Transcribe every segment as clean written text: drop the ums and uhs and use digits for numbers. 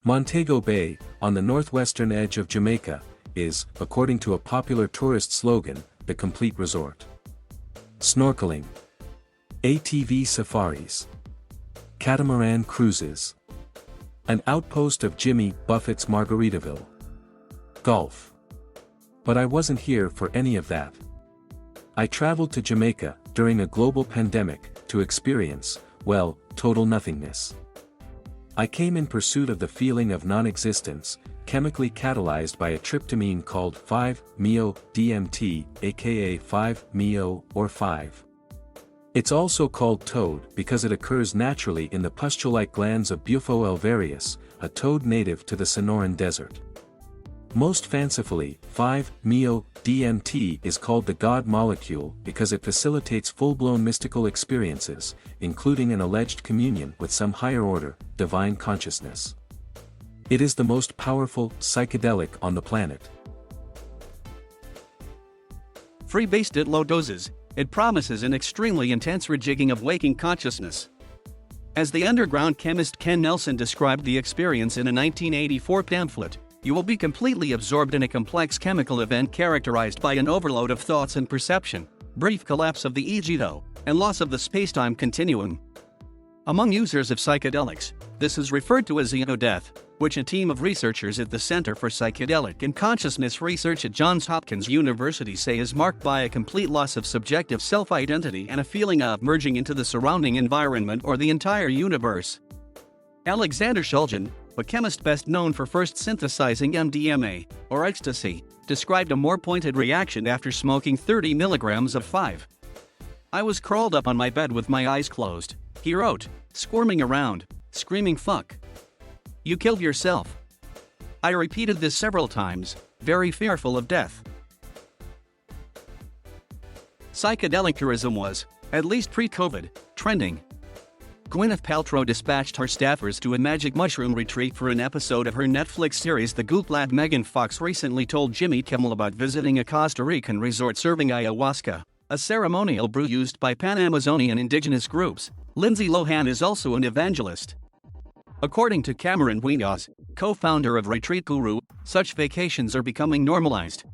Montego Bay, on the northwestern edge of Jamaica, is, according to a popular tourist slogan, the complete resort. Snorkeling, ATV safaris, catamaran cruises, an outpost of Jimmy Buffett's Margaritaville, golf. But I wasn't here for any of that. I traveled to Jamaica, during a global pandemic, to experience, well, total nothingness. I came in pursuit of the feeling of non-existence, chemically catalyzed by a tryptamine called 5-MeO-DMT, aka 5-MeO or 5. It's also called toad because it occurs naturally in the pustule-like glands of Bufo alvarius, a toad native to the Sonoran Desert. Most fancifully, 5-MeO-DMT is called the God molecule because it facilitates full-blown mystical experiences, including an alleged communion with some higher-order, divine consciousness. It is the most powerful psychedelic on the planet. Free-based at low doses, it promises an extremely intense rejigging of waking consciousness. As the underground chemist Ken Nelson described the experience in a 1984 pamphlet, you will be completely absorbed in a complex chemical event characterized by an overload of thoughts and perception, brief collapse of the ego, and loss of the space-time continuum. Among users of psychedelics, this is referred to as ego death, which a team of researchers at the Center for Psychedelic and Consciousness Research at Johns Hopkins University say is marked by a complete loss of subjective self-identity and a feeling of merging into the surrounding environment or the entire universe. Alexander Shulgin, a chemist best known for first synthesizing MDMA, or ecstasy, described a more pointed reaction after smoking 30 milligrams of 5. I was curled up on my bed with my eyes closed, he wrote, squirming around, screaming fuck. You killed yourself. I repeated this several times, very fearful of death. Psychedelic tourism was, at least pre-COVID, trending. Gwyneth Paltrow dispatched her staffers to a magic mushroom retreat for an episode of her Netflix series The Goop Lab. Megan Fox recently told Jimmy Kimmel about visiting a Costa Rican resort serving ayahuasca, a ceremonial brew used by Pan-Amazonian indigenous groups. Lindsay Lohan is also an evangelist. According to Cameron Wienoz, co-founder of Retreat Guru, such vacations are becoming normalized.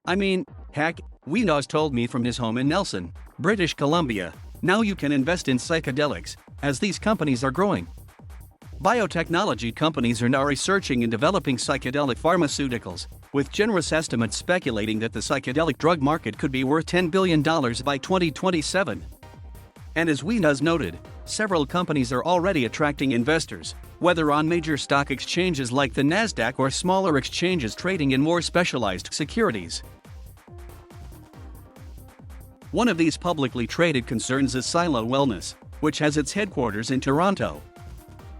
I mean, heck, Wienoz told me from his home in Nelson, British Columbia, now you can invest in psychedelics, as these companies are growing. Biotechnology companies are now researching and developing psychedelic pharmaceuticals, with generous estimates speculating that the psychedelic drug market could be worth $10 billion by 2027. And as Wienoz noted, several companies are already attracting investors, whether on major stock exchanges like the Nasdaq or smaller exchanges trading in more specialized securities. One of these publicly traded concerns is Silo Wellness, which has its headquarters in Toronto.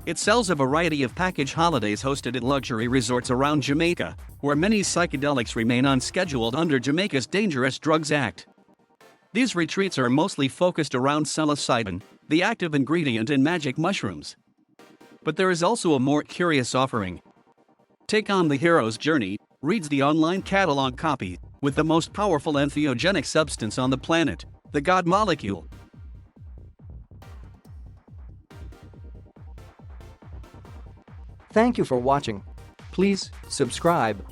It sells a variety of package holidays hosted at luxury resorts around Jamaica, where many psychedelics remain unscheduled under Jamaica's Dangerous Drugs Act. These retreats are mostly focused around psilocybin, the active ingredient in magic mushrooms. But there is also a more curious offering. Take on the hero's journey, reads the online catalog copy, with the most powerful entheogenic substance on the planet, the God molecule. Thank you for watching. Please subscribe.